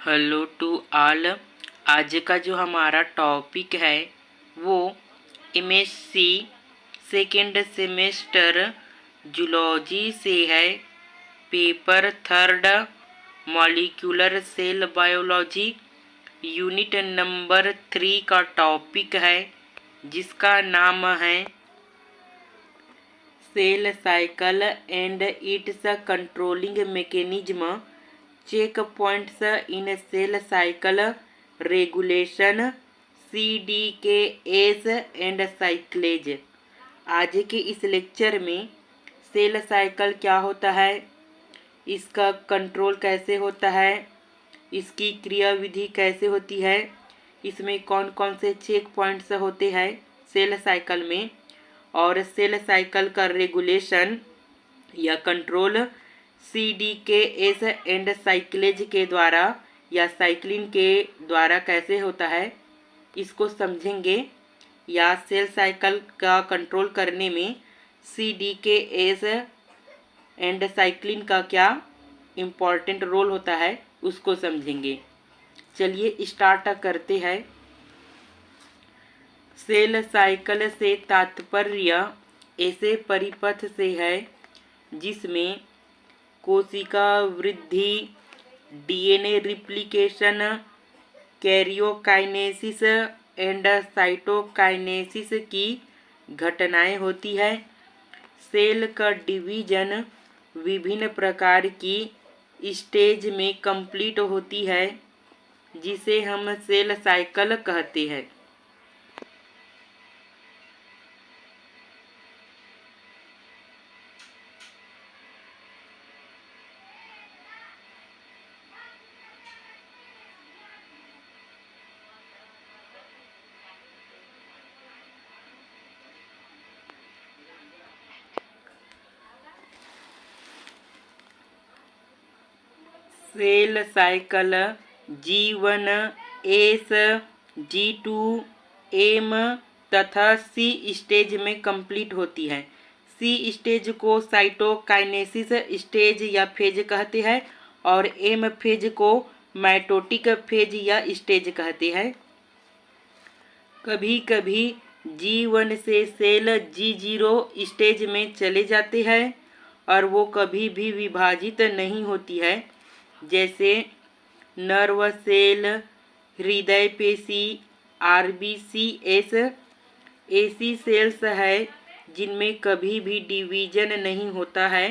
Hello to all. आज का जो हमारा टॉपिक है वो एमएससी सेकेंड सेमेस्टर जूलॉजी से है। Paper third molecular cell biology unit number 3 का टॉपिक है, जिसका नाम है cell cycle and its controlling mechanism, check points in cell cycle regulation, CDKs and cyclase. आज के इस लेक्चर में सेल साइकिल क्या होता है, इसका कंट्रोल कैसे होता है, इसकी क्रियाविधि कैसे होती है, इसमें कौन कौन से चेक पॉइंट्स होते हैं सेल साइकिल में, और सेल साइकिल का रेगुलेशन या कंट्रोल CDKs एंड साइक्लेज के द्वारा या साइक्लिन के द्वारा कैसे होता है, इसको समझेंगे। या सेल साइकिल का कंट्रोल करने में CDKs एंड साइक्लिन का क्या इम्पॉर्टेंट रोल होता है, उसको समझेंगे। चलिए स्टार्ट करते हैं। सेल साइकिल से तात्पर्य ऐसे परिपथ से है जिसमें कोशिका वृद्धि, DNA replication, karyokinesis and cytokinesis की घटनाएं होती है। सेल का डिवीजन विभिन्न प्रकार की स्टेज में कंप्लीट होती है, जिसे हम सेल साइकिल कहते हैं। Cell cycle G1, S, G2, M तथा C स्टेज में कंप्लीट होती है। C स्टेज को साइटोकाइनेसिस स्टेज या फेज कहते हैं और M फेज को माइटोटिक फेज या स्टेज कहते हैं। कभी कभी G1 से सेल G0 स्टेज में चले जाते हैं और वो कभी भी विभाजित नहीं होती है, जैसे नर्व सेल, हृदय पेशी, RBCs। ऐसी सेल्स है जिनमें कभी भी डिवीजन नहीं होता है,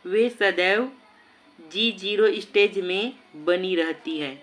वे सदैव G0 स्टेज में बनी रहती है।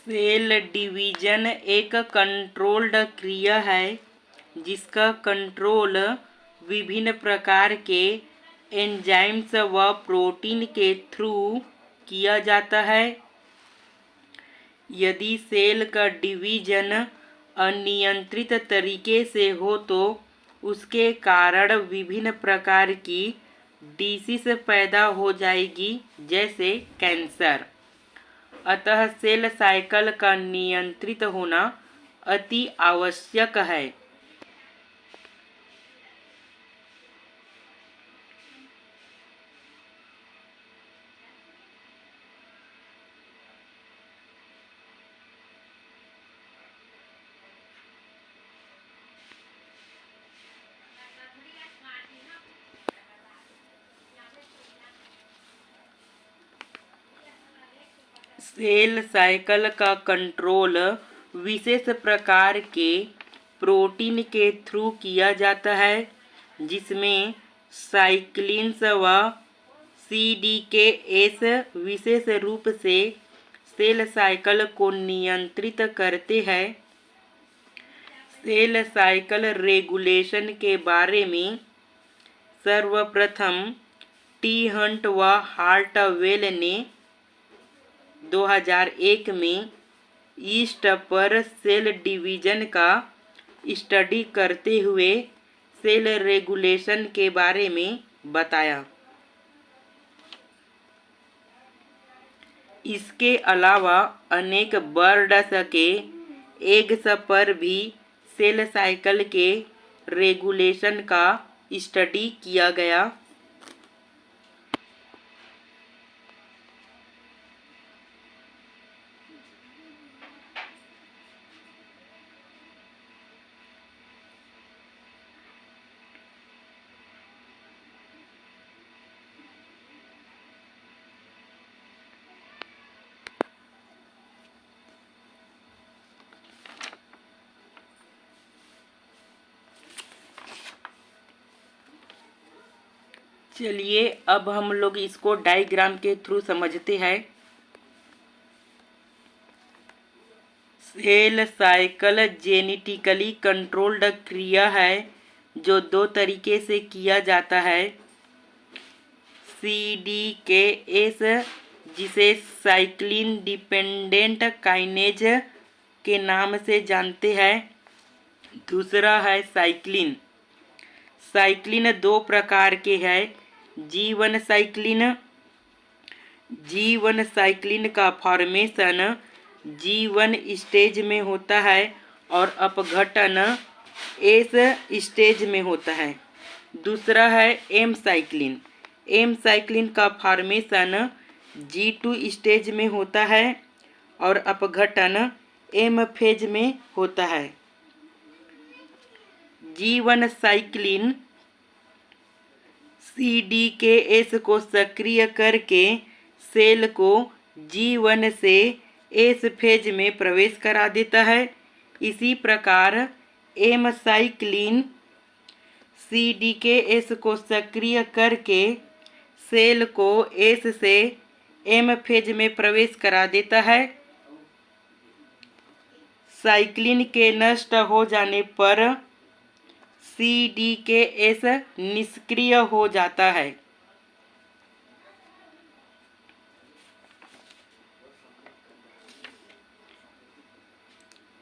सेल डिवीजन एक कंट्रोल्ड क्रिया है जिसका कंट्रोल विभिन्न प्रकार के एंजाइम्स व प्रोटीन के थ्रू किया जाता है। यदि सेल का डिवीजन अनियंत्रित तरीके से हो तो उसके कारण विभिन्न प्रकार की डिसीज पैदा हो जाएगी, जैसे कैंसर। अतः सेल साइकिल का नियंत्रित होना अति आवश्यक है। सेल साइकिल का कंट्रोल विशेष प्रकार के प्रोटीन के थ्रू किया जाता है, जिसमें साइक्लिन्स व CDKs विशेष रूप से सेल साइकिल को नियंत्रित करते हैं। सेल साइकिल रेगुलेशन के बारे में सर्वप्रथम टी हंट व हार्टवेल ने 2001 में ईस्ट पर सेल डिवीजन का स्टडी करते हुए सेल रेगुलेशन के बारे में बताया। इसके अलावा अनेक बर्ड्स के एग्स पर भी सेल साइकिल के रेगुलेशन का स्टडी किया गया। चलिए अब हम लोग इसको डायग्राम के थ्रू समझते हैं। सेल साइकिल जेनेटिकली कंट्रोल्ड क्रिया है जो दो तरीके से किया जाता है। CDKS जिसे साइक्लिन डिपेंडेंट काइनेज के नाम से जानते हैं, दूसरा है साइक्लिन। साइक्लिन दो प्रकार के हैं। G1 साइक्लिन का फॉर्मेशन G1 स्टेज में होता है और अपघटन S स्टेज में होता है। दूसरा है M साइक्लिन का फॉर्मेशन G2 स्टेज में होता है और अपघटन M फेज में होता है। G1 साइक्लिन CDKS को सक्रिय करके सेल को G1 से S फेज में प्रवेश करा देता है। इसी प्रकार M साइक्लिन CDKS को सक्रिय करके सेल को S से M फेज में प्रवेश करा देता है। साइक्लिन के नष्ट हो जाने पर CDKS निष्क्रिय हो जाता है।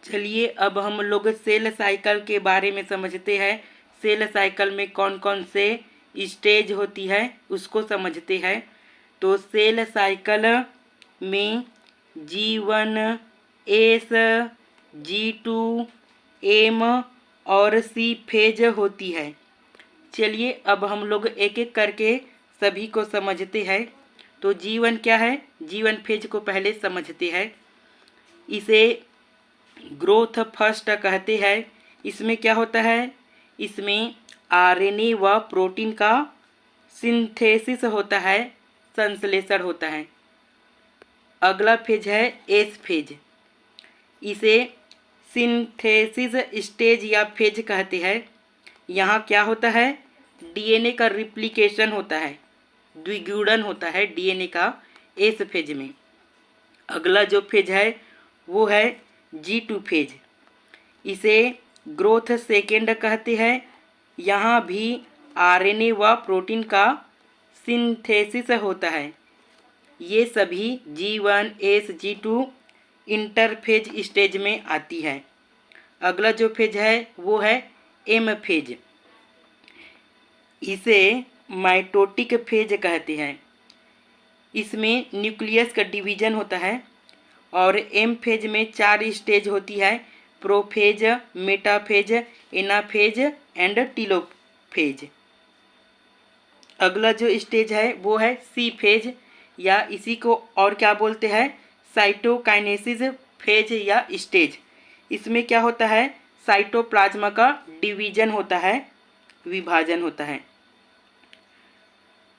चलिए अब हम लोग सेल साइकिल के बारे में समझते हैं। सेल साइकिल में कौन कौन से स्टेज होती है उसको समझते हैं। तो सेल साइकिल में G1, S, G2, M और C फेज होती है। चलिए अब हम लोग एक एक करके सभी को समझते हैं। तो G1 क्या है? G1 फेज को पहले समझते हैं। इसे ग्रोथ फर्स्ट कहते हैं। इसमें क्या होता है? इसमें RNA व प्रोटीन का सिंथेसिस होता है, संश्लेषण होता है। अगला फेज है एस फेज। इसे सिंथेसिस स्टेज या फेज कहते हैं। यहाँ क्या होता है? DNA का रिप्लिकेशन होता है, द्विगुणन होता है DNA का एस फेज में। अगला जो फेज है वो है G2 फेज। इसे ग्रोथ सेकेंड कहते हैं। यहाँ भी RNA व प्रोटीन का सिंथेसिस होता है। ये सभी G1, S, G2 interphase stage में आती है। अगला जो फेज है वो है M फेज। इसे माइटोटिक फेज कहते हैं। इसमें न्यूक्लियस का डिवीजन होता है। और M फेज में 4 स्टेज होती है: prophase, metaphase, anaphase and telophase. अगला जो स्टेज है वो है C फेज, या इसी को और क्या बोलते हैं? साइटोकाइनेसिस फेज या स्टेज। इसमें क्या होता है? साइटोप्लाज्म का डिवीजन होता है, विभाजन होता है।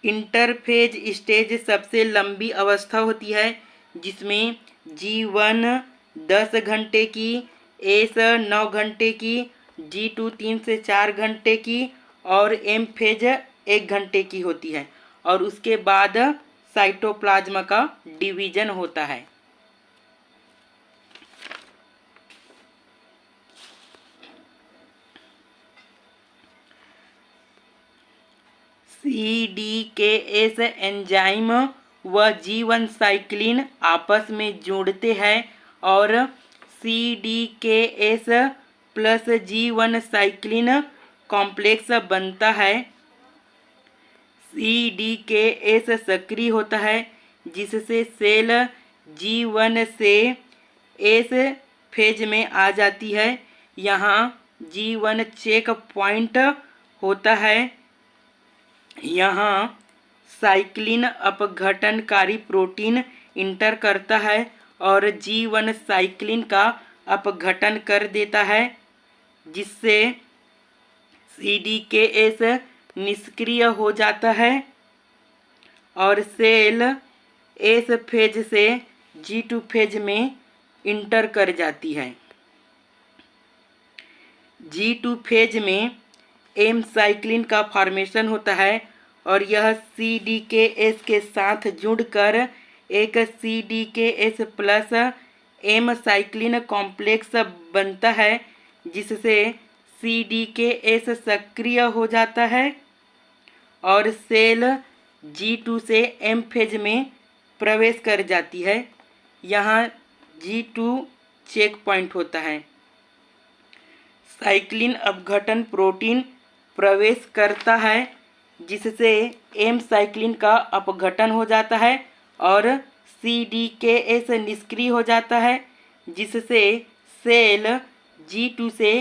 इंटरफेज स्टेज सबसे लंबी अवस्था होती है, जिसमें G1 10 घंटे की, S 9 घंटे की, G2 3 से 4 घंटे की और M फेज 1 घंटे की होती है। और उसके बाद साइटोप्लाज्म का डिवीजन होता है। CDKS एंजाइम व G1 साइक्लिन आपस में जोड़ते हैं और CDKS plus G1 cyclin complex बनता है। CDKS सक्रिय होता है जिससे सेल G1 से एस फेज में आ जाती है। यहाँ G1 चेक पॉइंट होता है। यहाँ साइक्लिन अपघटनकारी प्रोटीन इंटर करता है और G1 साइक्लिन का अपघटन कर देता है जिससे CDKS निष्क्रिय हो जाता है और सेल एस फेज से G2 फेज में इंटर कर जाती है। G2 फेज में एम साइक्लिन का फॉर्मेशन होता है और यह CDKS के साथ जुड़कर एक CDKS plus M cyclin complex बनता है जिससे CDKS सक्रिय हो जाता है और सेल G2 से एम फेज में प्रवेश कर जाती है। यहाँ G2 चेक पॉइंट होता है। साइक्लिन अपघटन प्रोटीन प्रवेश करता है जिससे एम साइक्लिन का अपघटन हो जाता है और CDKS निष्क्रिय हो जाता है जिससे सेल G2 से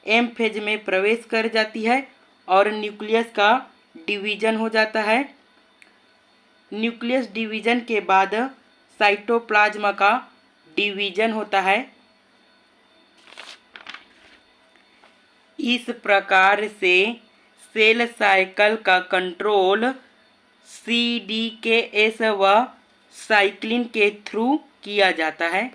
एम फेज में प्रवेश कर जाती है और न्यूक्लियस का डिवीजन हो जाता है। न्यूक्लियस डिवीजन के बाद साइटोप्लाज्म का डिवीजन होता है। इस प्रकार से सेल साइकिल का कंट्रोल CDKS व साइक्लिन के थ्रू किया जाता है।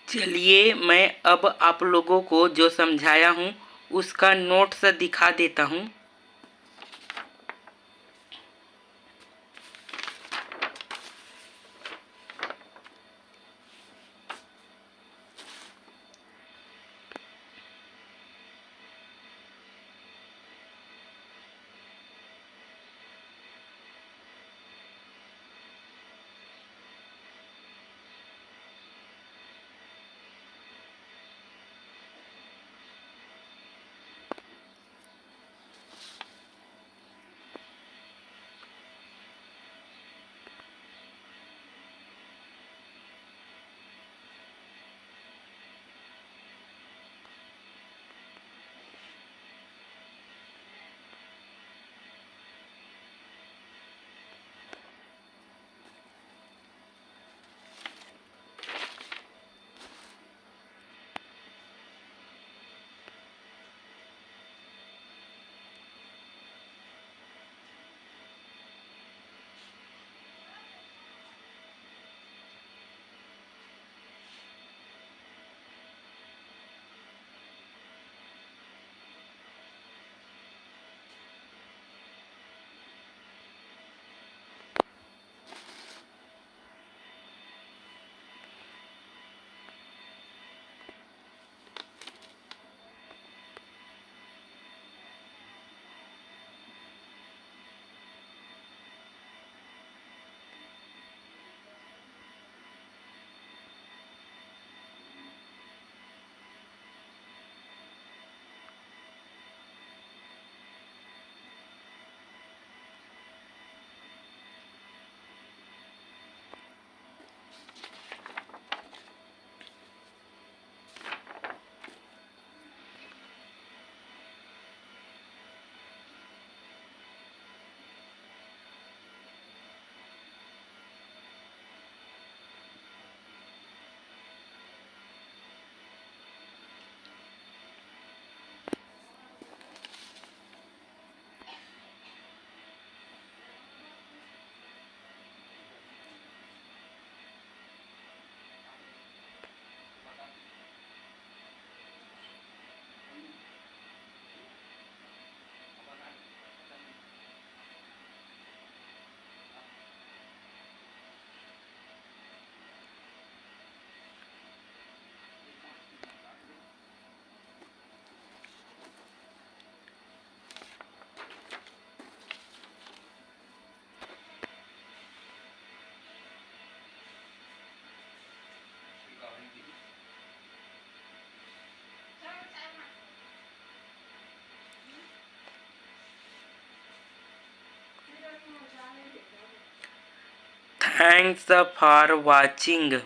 चलिए मैं अब आप लोगों को जो समझाया हूँ उसका नोट्स दिखा देता हूँ। Thanks for watching.